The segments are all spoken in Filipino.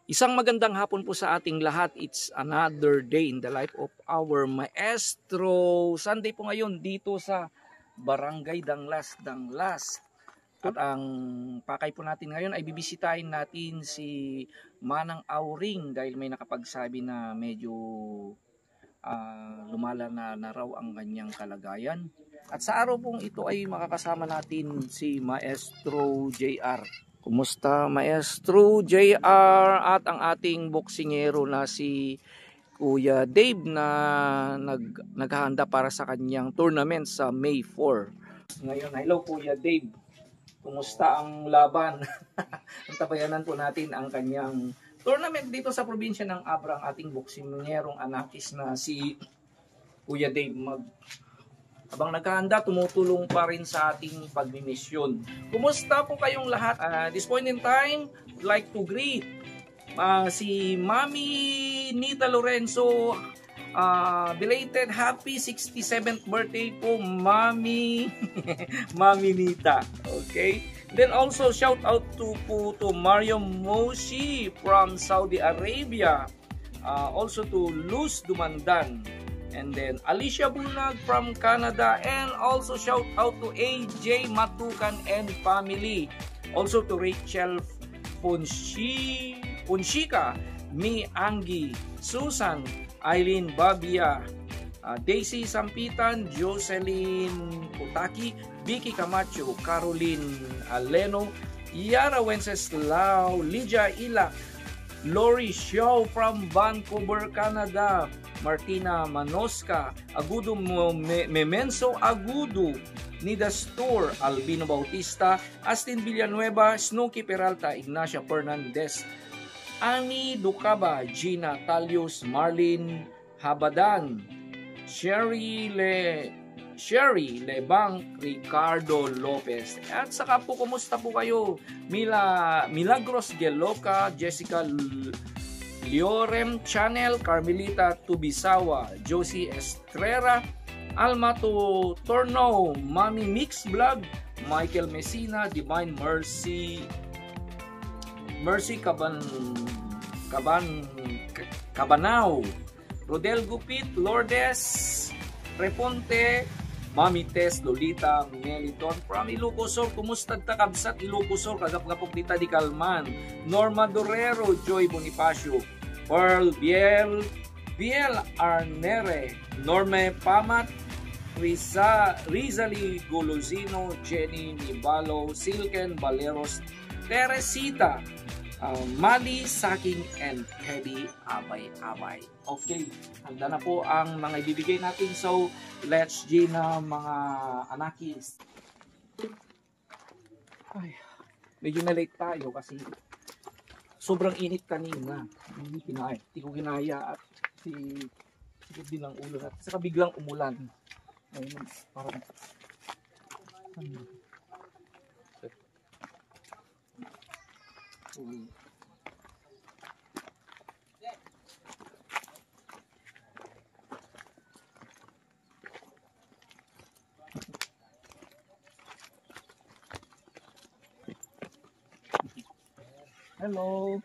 Isang magandang hapon po sa ating lahat. It's another day in the life of our maestro. Sunday po ngayon dito sa Barangay Danglas. At ang pakay po natin ngayon ay bibisitahin natin si Manang Auring dahil may nakapagsabi na medyo lumalala na raw ang kanyang kalagayan. At sa araw pong ito ay makakasama natin si Maestro JR. Kumusta Maestro JR at ang ating boksingero na si Kuya Dave na naghahanda para sa kanyang tournament sa May 4. Ngayon, hello Kuya Dave. Kumusta ang laban? Ang tabayanan po natin ang kanyang tournament dito sa probinsya ng Abra, ang ating boksingerong anakis na si Kuya Dave. Habang naghahanda, tumutulong pa rin sa ating pagmimisyon. Kumusta po kayong lahat? This point in time, I'd like to greet si Mami Nita Lorenzo. Belated happy 67th birthday po, Mami Mami Nita. Okay? Then also shout out to Mario Moshi from Saudi Arabia. Also to Luz Dumandan. And then Alicia Bunag from Canada, and also shout out to AJ Matukan and family. Also to Rachel Ponshika, Mi Angie, Susan, Eileen Babia, Daisy Sampitan, Jocelyn Utaki, Vicky Camacho, Caroline Aleno, Yara Wenceslao, Lydia Ilak, Lori Shaw from Vancouver, Canada, Martina Manoska, Agudo Memenso Agudo, Nida Store, Albino Bautista, Astin Villanueva, Snooki Peralta, Ignacia Fernandez, Ani Ducaba, Gina Talios, Marlene Habadan, Sherry Lebang, Ricardo Lopez. At saka po, kumusta po kayo? Milagros Geloca, Jessica Liorem Channel, Carmelita Tubisawa, Josie Estrera, Alma Torno, Mami Mix Vlog, Michael Messina, Divine Mercy Cabanao, Rodel Gupit, Lourdes Reponte, Mami Tess, Lolita Meliton from Ilocosur. Kumusta takabsat Ilocosur, kagapgapok dita di Kalman, Norma Dorero, Joy Bonifacio, Pearl Biel Arnere, Norme Pamat, Rizali Golozino, Jenny Nibalo, Silken Baleros, Teresita, Mali Saking, and Teddy Abay. Okay, handa na po ang mga ibibigay natin. So, let's G na mga anakis. Ay, medyo na late tayo kasi sobrang init kanina. Hindi ko kinaya at sigod din ang ulo natin. Saka biglang umulan. Ayun, parang hello.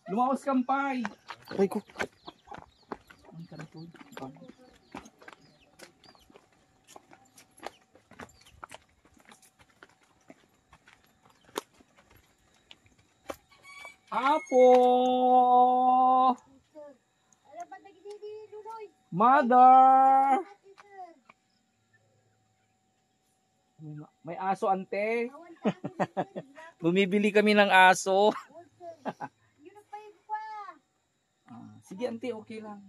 Lumawas kampay. Aray ko. Apo! Mother! May aso, ante. Bumibili kami ng aso. Sige, ante, okay lang.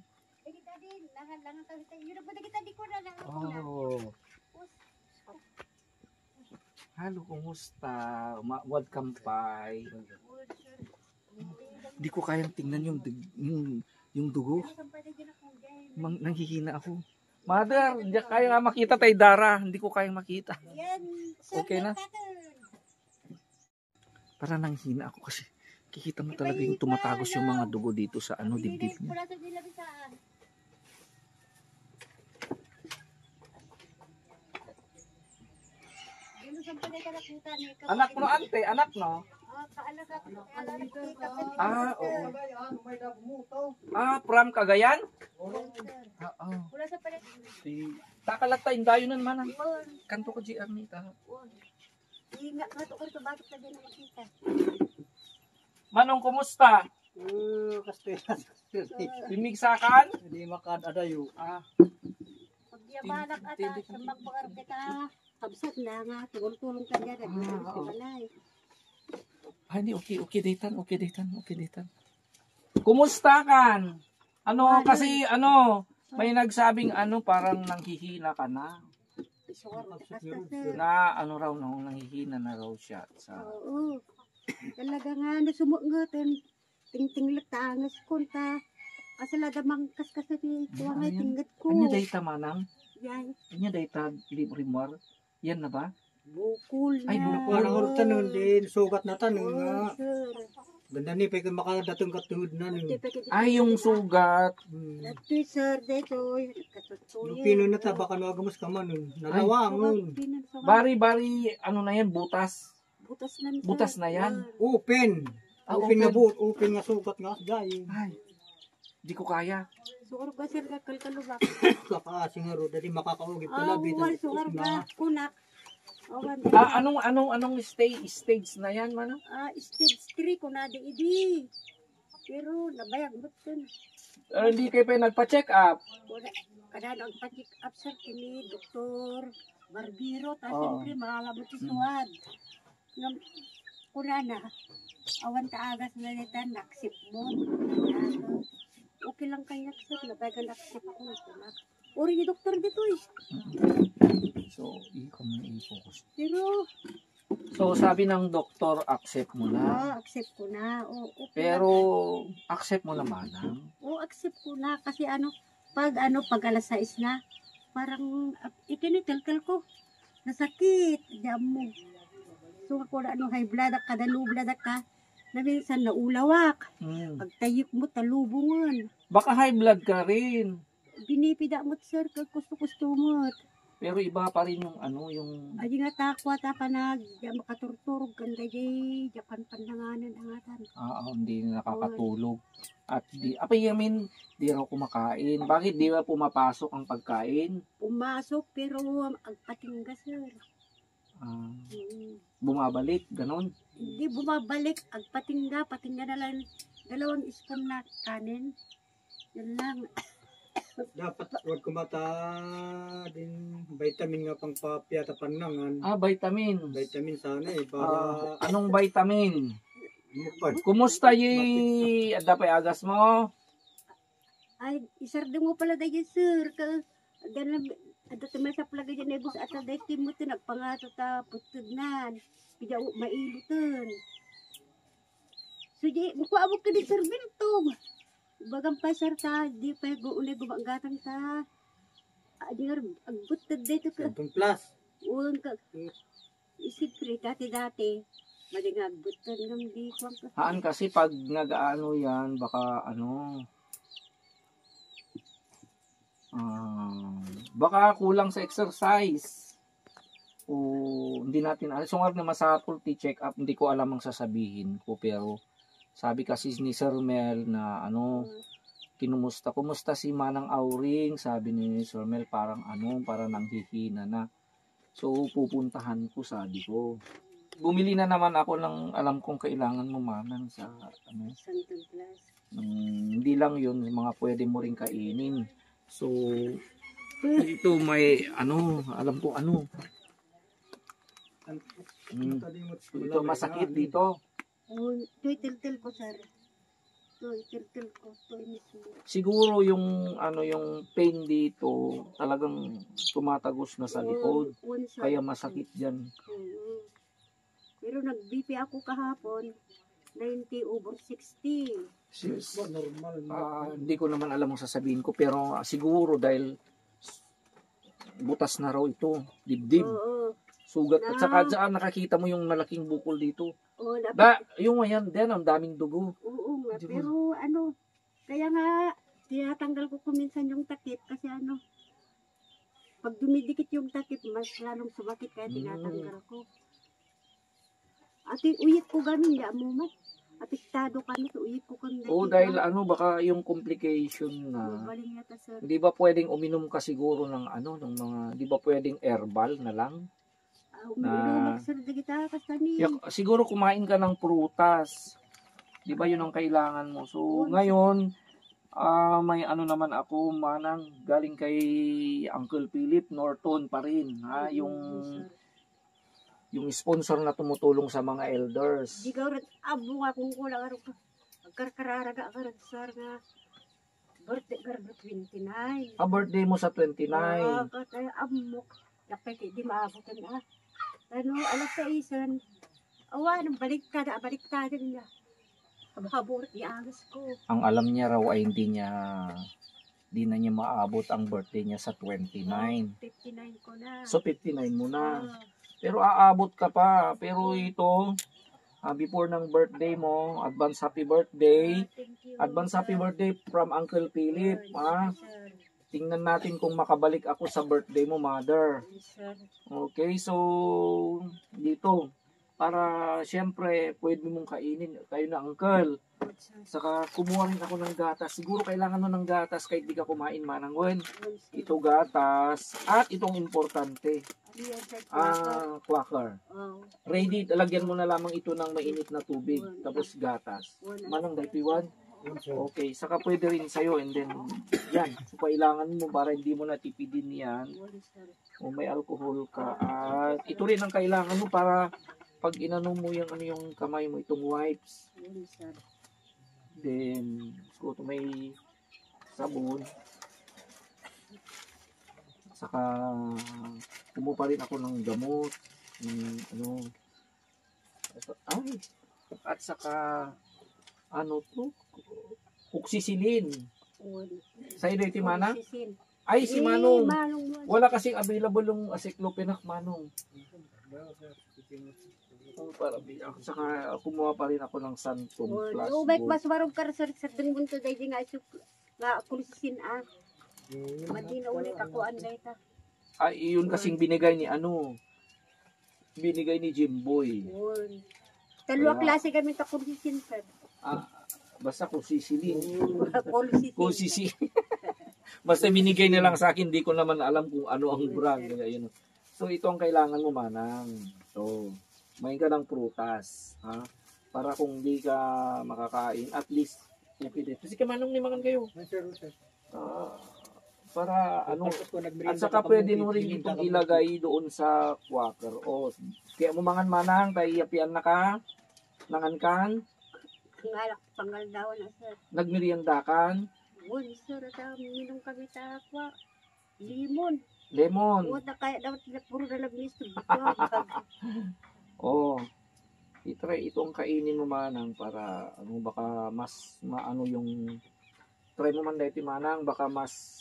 Oh. Halo, kumusta? Wad kampay. Hindi ko kayang tingnan yung dugo. Nanghihina ako. Mother, hindi kaya nga makita tayo Dara. Hindi ko kayang makita. Okay na? Para nanghihina ako kasi kikita mo talaga yung tumatagos yung mga dugo dito sa dibdib niya. Anak no, ante, anak no? Ah, oo. From Cagayan? Oo. Si Takalata indayonan man. Kanto ko GR ni ta. Manong kumusta? Bimigsakan? Hindi makad adayo. Pagyabalak ata sa magpagarap ka. Kabsat na nga, tulong ka dyan. Hindi, okay daytan. Kumusta kan? Ano, kasi may nagsabing parang nanghihina ka na. Na raw, nanghihina na raw siya. Oo. Talaga nga, nasumungatin. Ting-tinglat taangas kunta. Asala damang kaskas na tuwa ngay tinggat ko. Anya dayta manang? Yan. Anya dayta limrimwar? Yan na ba? Bukol na. Ay, bukol. Parang tanon din, sugat na tanong nga. Sir. Ganda ni, pwede makadatong katuhod na nun. Ay, yung sugat. Ito, sir, dito. Yung pino na ta, baka nagamus ka man nun. Nalawangon. Bari, na yan, butas. Butas na yan. Open. Open nga buot, open nga sugat nga. Gaya. Ay, di ko kaya. Sugar ba, sir, kalkalubak? Kakasing nga ro, dati makakaugip ka Ah, labi. wal, sugar ba, kunak. Anong stage na yan, man? Stage 3 ko na di. Pero nabayag mo ito. Hindi kayo pa nagpa-check up. Kada nagpa-check up sir kini Dr. Barbiro. Tapos siyempre mahalabot si Suwad. Kuna na. Awan taagas na nita. Naksip mo. Okay lang kayo sir. Nabayag naksip ako. Uri ni doktor dito eh. So, ikaw mo i-focus. Pero, so, sabi ng doktor, accept mo na. accept ko na. Okay. Pero, accept mo naman. Accept ko na. Kasi pag alas 6 na, parang, ikinitilkal ko. Nasakit. Diyan mo. So, ako na high blood ka, low blood ka, na minsan naulawak. Pag tayik mo, talubungan. Baka high blood ka rin. Binipida mo, sir, kag gusto mo. Pero iba pa rin yung yung... Adi nga takwa ta panag, di makaturturog ganda di, japan pandanganan angatan. Hindi na nakakatulog. At di raw kumakain. Bakit di ba pumapasok ang pagkain? Pumasok pero ang patingga sir. Bumabalik, ganon. Hindi bumabalik, ang patingga na lang, 2 spoon na kanin. Yun lang. Dapat huwag kumata din vitamin nga pang papiyata panangan. Vitamin. Vitamin sana para... Anong vitamin? Mukbang. Kumusta yung adapay agas mo? Ay, isardo mo pala dahil sir. Ganun, tumay sa plaga dyan, nebus at dahil mo ito, nagpangato ta, putod na. Pida mailutan. So, mukuabog ka ni Sir Biltong. Bagang pa sir ta, di pa ulay gumagatang ta. Di nga, agbutad dito ka. Plus. Uwan ka. Isipre, dati. Mali nga, agbutad ng di ko. Haan kasi pag nag-ano yan, baka baka kulang sa exercise. O hindi natin alam. So nga naman sa faculty check up, hindi ko alam ang sasabihin ko, pero sabi kasi ni Sir Mel na kumusta si Manang Auring, sabi ni Sir Mel parang nanghihina na. So pupuntahan ko, sabi ko. Bumili na naman ako ng alam kong kailangan mo Manang sa Santon Plus. Hindi lang yun, mga pwede mo ring kainin. So ito may alam ko ito masakit dito. Ito'y tiltil ko, sir. Ito'y tiltil ko. Siguro yung pain dito talagang tumatagos na sa likod. Kaya masakit dyan. Pero nag-BP ako kahapon. 90/60. Hindi ko naman alam ang sasabihin ko. Pero siguro dahil butas na raw ito. Dibdib. Sugat. At saka dyan nakakita mo yung malaking bukol dito. Yung ayan din, ang daming dugo. Oo nga, pero kaya nga, tinatanggal ko minsan yung takip kasi pag dumidikit yung takip, mas lalong sumakit kaya tinatanggal ko. At uyit ko gamin, di mo mat. Apektado kami, uyit ko kami. Dahil baka yung complication na, Baling yata, sir. di ba pwedeng uminom ka siguro ng ng mga, di ba pwedeng herbal na lang? Uminom, sir, di kita kasani. Siguro kumain ka ng prutas. Di ba yun ang kailangan mo? So, ngayon, may naman ako, manang, galing kay Uncle Philip Norton pa rin. Ha? Yung sponsor na tumutulong sa mga elders. Di ka rin, abo nga kung kulang araw ka. Agkarkararaga ka rin, sir, nga. Birthday ka rin 29. Birthday mo sa 29. Kaya amok. Napay di maabutan na. Alas 6. Balik ka na. Habor ni Agos ko. Ang alam niya raw ay di na niya maabot ang birthday niya sa 29. 59 ko na. So 59 mo na. Pero aabot ka pa. Pero ito, before ng birthday mo, advance happy birthday. Thank you. Advance happy birthday from Uncle Philip. Tingnan natin kung makabalik ako sa birthday mo, mother. Okay, so dito. Para siyempre, pwede mong kainin. Kayo na, uncle. Saka kumuha rin ako ng gatas. Siguro kailangan mo ng gatas kahit di ka kumain, manang Gwen. Ito gatas. At itong importante. Quaker. Ready, lagyan mo na lamang ito ng mainit na tubig. Tapos gatas. Manang Daipiwan. Okay, saka pwede rin sa'yo. And then, yan. So, kailangan mo para hindi mo natipidin yan. O may alcohol ka. At ito rin ang kailangan mo para pag inanong mo yung kamay mo, itong wipes. Then, so ito may sabon. Saka, kumuha rin ako ng gamot. At saka, Oxycillin. Sa'yo na iti mana? Ay, si Manong. Wala kasing available yung Aceclofenac, Manong. Saka kumuha pa rin ako ng Santum Plus. Ubay mas marong ka sa dungun to dahil nga kulsisin Madi na ulit ako anday ta. Ay, yun kasing binigay ni binigay ni Jimboy. Dalawa klase kami ta kulsisin, sir. Basta kulsisilin. Kulsisin. Basta binigay na lang sa akin, di ko naman alam kung ano ang brand. So, ito ang kailangan mo, manang. So, may ka ng prutas. Ha? Para kung di ka makakain, at least, kasi kamanong ni makan kayo. Para at saka pwede mo rin itong ilagay doon sa quaker. Kaya mo mangan manang, tayo yapian na ka, nangankan. Pangal daw na, sir. Nagmeriendakan. Sir, minum kami takwa. Limon. Kaya dapat puro na labis. I-try itong kainin mo manang para baka mas maano yung try mo man dito manang baka mas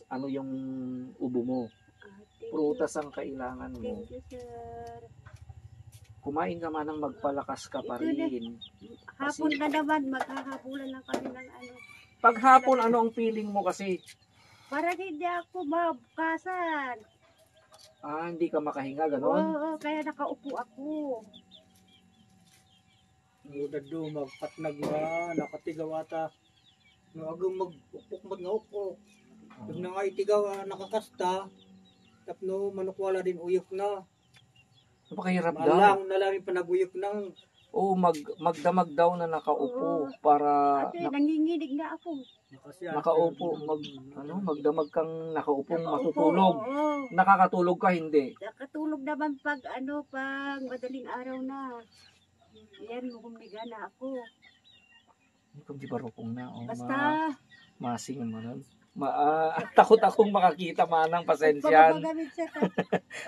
yung ubo mo. Prutas ang kailangan mo. Thank you, sir. Kumain ka manang magpalakas ka pa rin. Hapon na naman, maghahabulan lang kami ng Pag hapon, ano ang feeling mo kasi? Para hindi ako mabukasan. Hindi ka makahinga, gano'n? Oo, kaya nakaupo ako. Mudad do, magpatnag nga, nakatigaw ata. Agang mag-upok nga upok. Pag na nga itigaw, nakakasta. Tapno, manukwala din uyok na. Napakahirap daw. Malang na lang yung panaguyok ng. Magdamag daw na nakaupo para nanginginig na ako. Nakaupo, magdamag kang nakaupong matutulog. Nakakatulog ka hindi? Nakatulog naman pag pag madaling araw na. Yan, mukumiga na ako. Kung di barupong na. Basta. Masing naman. Takot akong makakita manang pasensyan.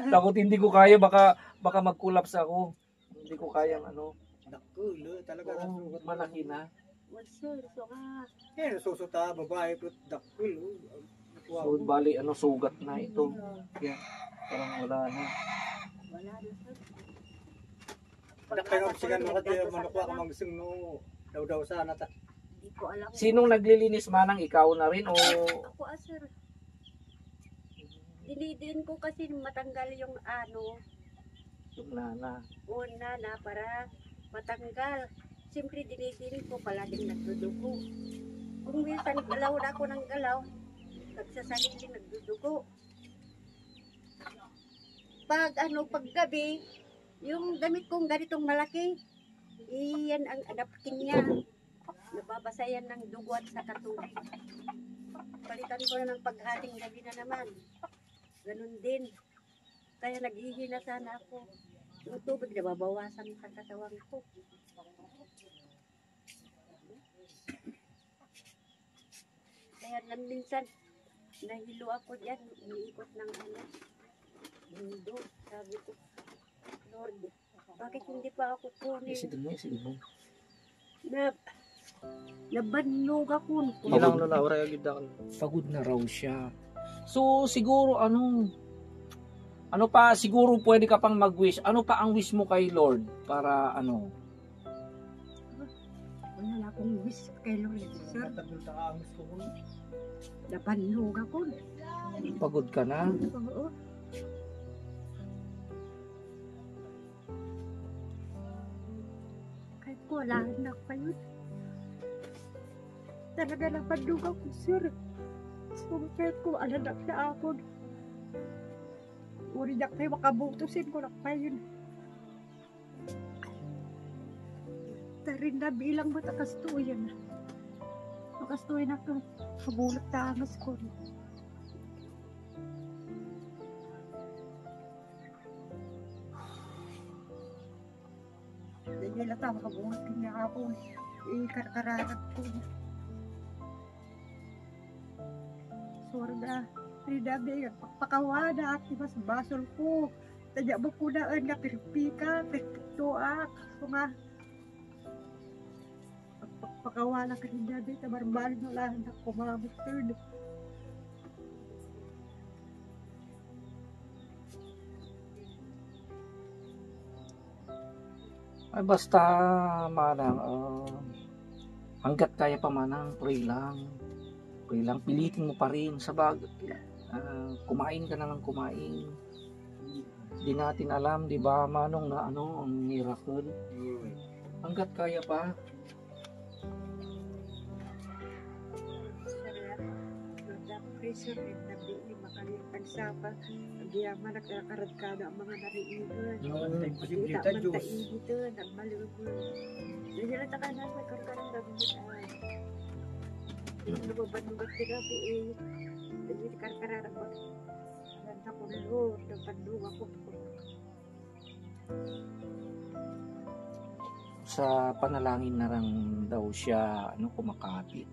Takot hindi ko kaya, baka mag-collapse ako. Hindi ko kayang Dakul, talaga nasugat. Malaki na. Sir, so nasusuta, babae, dakul. So, bali, sugat na ito. Kaya, parang wala na. Wala na, sir. Kaya sigan mo kasi manukwa ka magsing no, daw sana ta. Hindi ko alam. Sinong naglilinis manang, ikaw na rin o? Ako, sir. Dinidin ko kasi matanggal yung ano, Yung nana. una na para matanggal. Siyempre dinidin ko palaging nagdudugo. Kung minsan galaw na ako ng galaw, nagsasarili nagdudugo. Pag ano, pag gabi, yung damit kong ganitong malaki, iyan ang adaptin niya. Nababasa yan ng dugo at sa tubig. Palitan ko na ng paghating gabi na naman. Ganun din. Kaya naghihina sana ako. Yung tubig nababawasan sa katawan ko. Kaya minsan, nahilo ako dyan, umiikot ng ano, mundo. Sabi ko, Lord, bakit hindi pa ako kunin? Nabanlog ako. Ilang lola oray agad ako. Pagod na raw siya. So, siguro ano pa, siguro pwede ka pang mag-wish. Ano pa ang wish mo kay Lord? Para ano? Wala na akong wish kay Lord, sir. Tatlong taang gusto ko. Nabanlog ako. Pagod ka na? Oo. Kahit ko, wala na pa yun. Talaga nabanlog ako, sir. So, kahit ko, alanak na ako. Uri na kayo makabutusin ko na pa yun. Tarin na bilang mo takastuyan. Makastuyan ako. Kabulat na angas ko. Dahil na tama kabulat niya ako. Ikarkararat ko. Sorda. Rinami yung pagpakawana at mas basol ko. Tanya mo ko na nga pirpika, pirpiktuak. So nga, pagpakawana ka rin namin, tabarbal mo lang na kumamit third. Ay basta manang hanggat kaya pa manang pray lang. Pray lang, pilitin mo pa rin sa kumain ka na ng kumain. Di natin alam, di ba, manong na ano ang miracle. Hanggat kaya pa. Pressure rin na bili makalimutan sapa. Agyaman nagkakarad ka na ang mga nariigan. Kita man taigito, nagmalugol. Dahil na taka na nagkarkarang gabitan. Hindi na mabanugat tinabi eh. Dahil karkararang ko. Ganda ko na Lord, nagpandunga ko. Sa panalangin na lang daw siya kumakapit.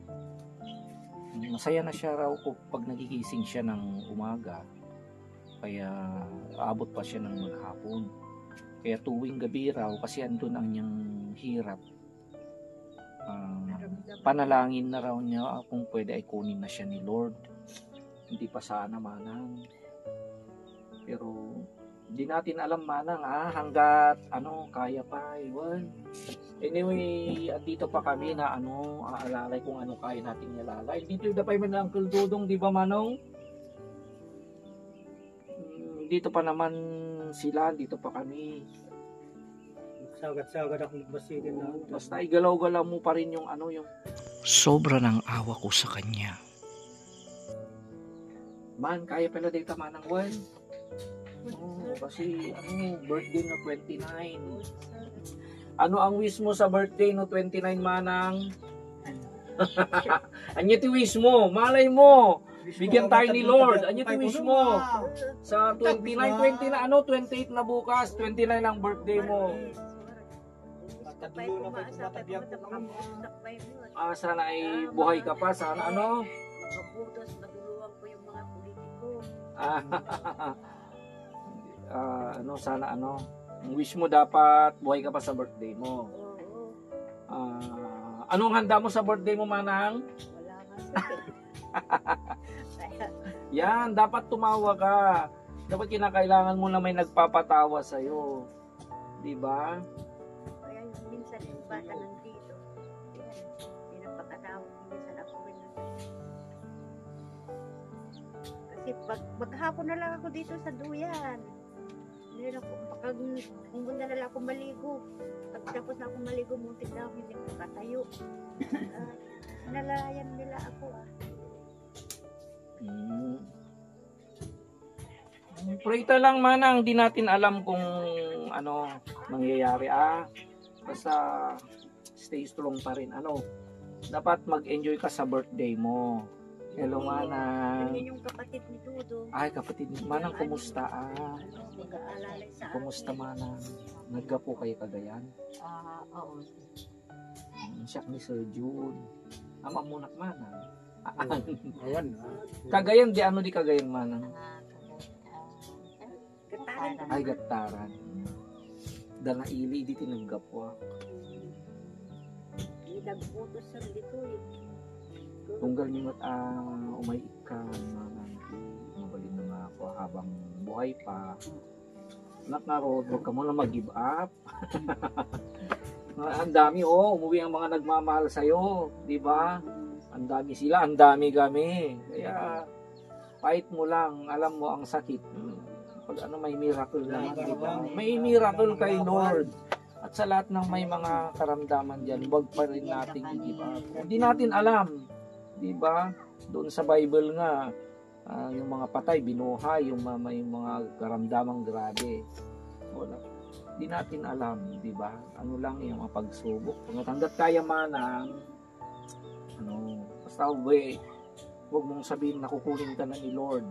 Masaya na siya raw pag nagigising siya ng umaga. Kaya aabot pa siya ng maghapon. Kaya tuwing gabi raw kasi andun ang niyang hirap. Panalangin na raw niya kung pwede ay kunin na siya ni Lord. Hindi pa sana manang. Pero hindi natin alam manang hanggat kaya pa iwan. Anyway, dito pa kami na aalalay kung ano kaya nating ilalay. Dito yung dapay man ng Uncle Dodong, di ba manong? Dito pa naman sila, dito pa kami. Sagat-sagat akong basilin na. Basta igalaw-galaw mo pa rin yung yung sobra ng awa ko sa kanya. Man, kaya pala dito manang Juan. Kasi birthday na 29. Ano ang wish mo sa birthday no 29 manang? Anya ti wish mo? Malay mo. Bigyan tayo ni Lord. Anya ti wish mo? Sa 29, 20 na 28 na bukas, 29 ang birthday mo. Sana ay buhay ka pa. Sana Mabutos, maduluwang ko yung mga politiko. Sana ang wish mo dapat buhay ka pa sa birthday mo. Anong handa mo sa birthday mo manang? Wala nga. Yan, dapat tumawa ka. Dapat kinakailangan mo na may nagpapatawa sa'yo. Di ba? Kaya minsan yung bata nandito. Pinapakatawa minsan ako rin. Kasi kasi maghapon na lang ako dito sa duyan. Hindi na ako, pag pumunta na lang ako maligo. Pagtapos na ako maligo, muntik na ako hindi ko katayo. Nalayan nila ako Pray ta lang manang, di natin alam kung ano mangyayari basta stay strong pa rin. Dapat mag-enjoy ka sa birthday mo. Hello manang. Yun yung kapatid ni Dudo. Ay kapatid manang, kumusta Mag-aalalay sa Kumusta akin. manang? Naggapo kayo Cagayan? Oo. Siya ni Sir June. Mamunak manang. Awan na. Cagayan di ano di Cagayan manang. Kataran. Ay gataran. Danaili di tinaggapo. Nagputos sa dito eh. Tunggal niyo umay ka manang mabalin na nga ako habang buhay pa. Nakarod, huwag ka muna mag-give up. Ang dami umuwi ang mga nagmamahal sa'yo, di ba? Ang dami sila, ang dami kami. Kaya fight mo lang, alam mo ang sakit. Pag may miracle naman, di ba? May miracle kay Lord. At sa lahat ng may mga karamdaman diyan, huwag pa rin nating i-give up. Hindi natin alam, di ba? Doon sa Bible nga, yung mga patay binuhay, yung may mga karamdamang grabe. Wala. Di natin alam, di ba? Ano lang yung mga pagsubok. Kung hangga't kaya manang, basta huwag mong sabihin na kukunin ka na ni Lord.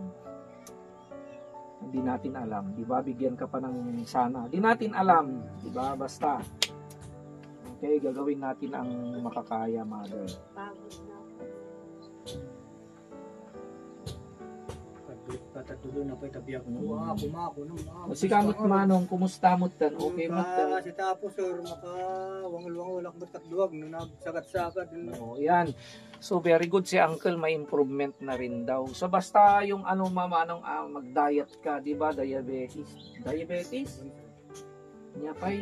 Hindi natin alam, di ba? Bigyan ka pa ng sana. Di natin alam, di ba? Basta. Okay, gagawin natin ang makakaya, mother. Pagod na ako. Patatuloy na pa itabiyak mo. Kumako naman. Si kamot manong, kumusta mo tan? Okay mo tan? Kasi tapos sir, wangal-wangal ako bertakduwag no nagsagat-sagat. Yan. So very good si uncle, may improvement na rin daw. So basta yung mag-diet ka, di ba? Diabetes? Nya pa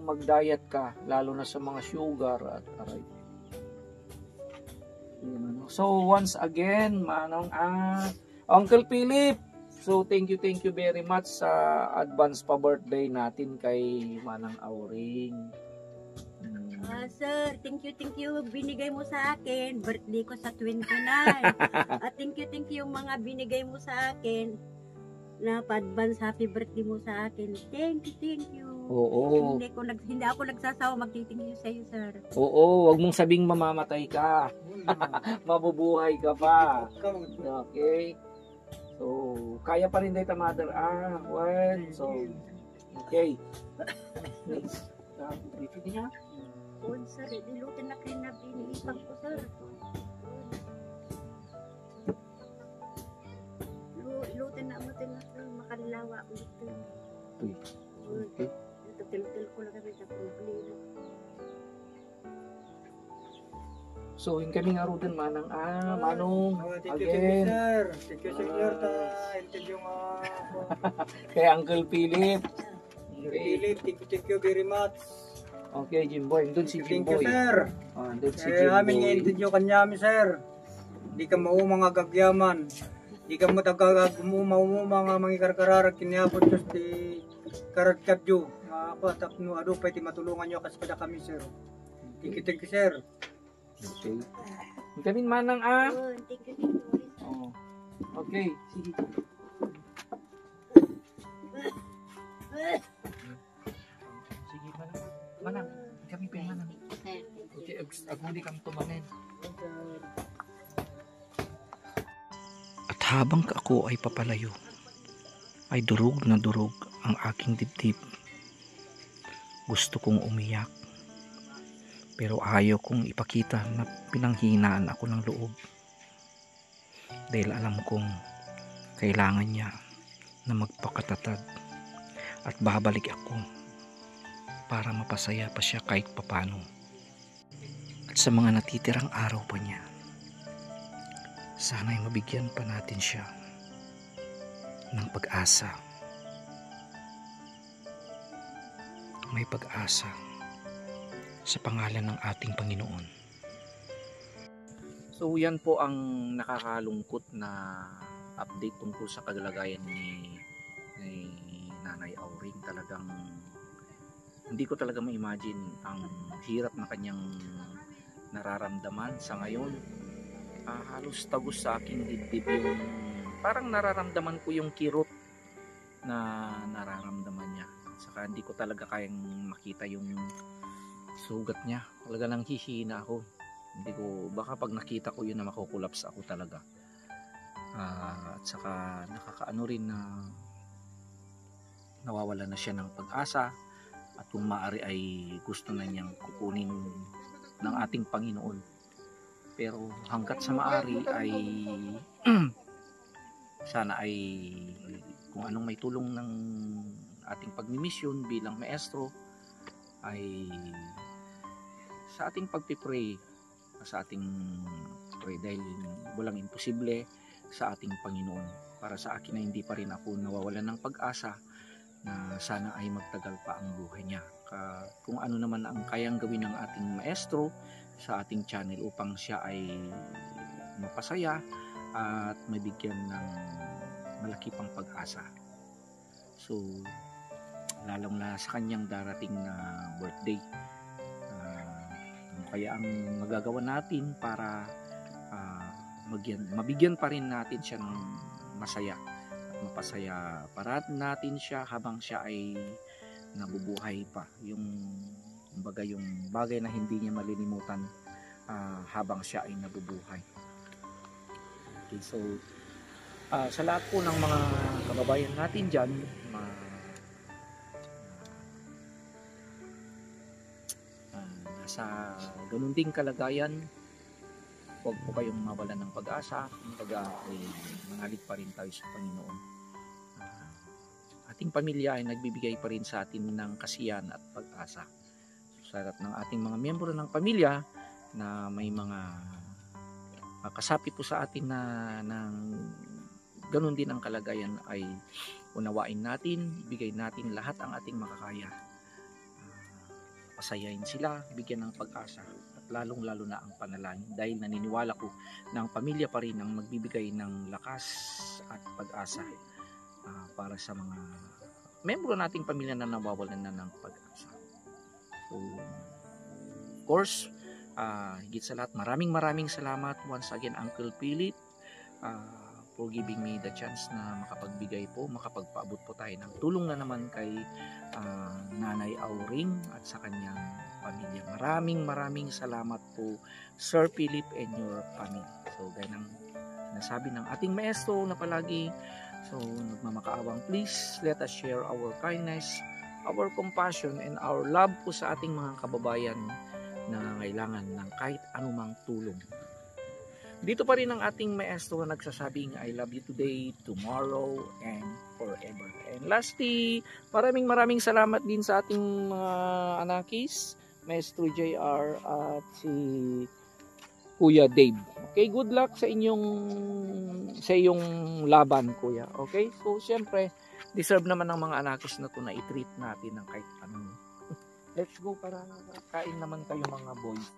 mag-diet ka, lalo na sa mga sugar at aray. So once again, Uncle Philip, so thank you very much sa advance pa birthday natin kay Manang Auring. Sir, thank you. Binigay mo sa akin. Birthday ko sa 29. At thank you yung mga binigay mo sa akin. Na pa-advance happy birthday mo sa akin. Thank you. Oo. Hindi ako nagsasawa magtitingin sa iyo, sir. Oo, wag mong sabing mamamatay ka. Mabubuhay ka pa. Okay. So, kaya pa rin dito, mother. So, okay. Repeat niya. Sir, dilutin na kayo na biniipag ko, sir. Lutin na mo makalilawa ko dito. Okay. Ito, til ko lang kami sa problema. So, yung kami nga rin, Manang, Manong, Thank you, again. sir. Thank you, sir. Interview nga. Kay Uncle Philip. Philip, thank you very much. Okay, Jimboy. Doon si Thank you, Jimboy. sir. Doon si Amin nga Jimboy. interview kanya, sir. Di ka mau mga gagyaman. Di ka mo mga karkararag kiniabot just di karat kadyo. Ako at ado pa iti matulungan nyo kasi pada kami, sir. Thank you, sir. Okay. Yung kami, Manang, Thank you. Oh. Okay, sige. Sige, Manang. Kami pa, Manang. Okay, aguli kami tumanin. At habang ako ay papalayo, ay durog na durog ang aking dibdib. Gusto kong umiyak, pero ayaw kong ipakita na pinanghinaan ako ng loob. Dahil alam kong kailangan niya na magpakatatag at babalik ako para mapasaya pa siya kahit papano. At sa mga natitirang araw pa niya, sana'y mabigyan pa natin siya ng pag-asa. May pag-asa sa pangalan ng ating Panginoon. So yan po ang nakakalungkot na update tungkol sa kalagayan ni Nanay Auring. Talagang hindi ko talaga ma-imagine ang hirap na kanyang nararamdaman sa ngayon. Halos tagos sa aking dibdib yung parang nararamdaman ko yung kirot na nararamdaman niya. Saka hindi ko talaga kayang makita yung sugat niya. Talaga nang hihina ako. Hindi ko, baka pag nakita ko yun na makukulaps ako talaga. At saka nakakaano rin na nawawala na siya ng pag-asa, at kung maaari ay gusto na niyang kukunin ng ating Panginoon. Pero hanggat sa maaari ay sana ay kung anong may tulong ng ating pagmimisyon bilang maestro ay sa ating pagpipray, sa ating pray, dahil walang imposible sa ating Panginoon. Para sa akin na hindi pa rin ako nawawalan ng pag-asa na sana ay magtagal pa ang buhay niya. Kung ano naman ang kayang gawin ng ating maestro sa ating channel upang siya ay mapasaya at mabigyan ng malaki pang pag-asa. So, lalong na sa kanyang darating na birthday. Kaya ang magagawa natin para mabigyan pa rin natin siya ng masaya at mapasaya para natin siya habang siya ay nabubuhay pa. Yung kumbaga yung bagay na hindi niya malilimutan habang siya ay nabubuhay. Okay, so sa lahat po ng mga kababayan natin dyan, nasa ganun ding kalagayan, huwag po kayong mawalan ng pag-asa. Kumbaga ay manalig pa rin tayo sa Panginoon. Ating pamilya ay nagbibigay pa rin sa atin ng kasiyahan at pag-asa. Sa lahat ng ating mga miyembro ng pamilya na may mga kasapi po sa atin na ng ganun din ang kalagayan, ay unawain natin, ibigay natin lahat ang ating makakaya. Pasayahin sila, bigyan ng pag-asa, at lalong-lalo na ang panalangin, dahil naniniwala ko na ang pamilya pa rin ang magbibigay ng lakas at pag-asa para sa mga membro nating pamilya na nawawalan na ng pag-asa. So, of course, higit sa lahat, maraming salamat once again, Uncle Philip, for giving me the chance na makapagbigay po, makapagpaabot po tayo ng tulong na naman kay Nanay Auring at sa kanyang pamilya. Maraming salamat po, Sir Philip and your family. So, gaya ng nasabi ng ating maestro na palagi, so nagmamakaawang, please let us share our kindness, our compassion, and our love po sa ating mga kababayan na kailangan ng kahit anumang tulong. Dito pa rin ang ating maestro na nagsasabing, I love you today, tomorrow, and forever. And lastly, maraming salamat din sa ating mga anakis, Maestro JR at si Kuya Dave. Okay, good luck sa iyong laban, Kuya. Okay, so syempre, deserve naman ng mga anakis na to na i-treat natin ng kahit anong. Let's go para kain naman kayo mga boys.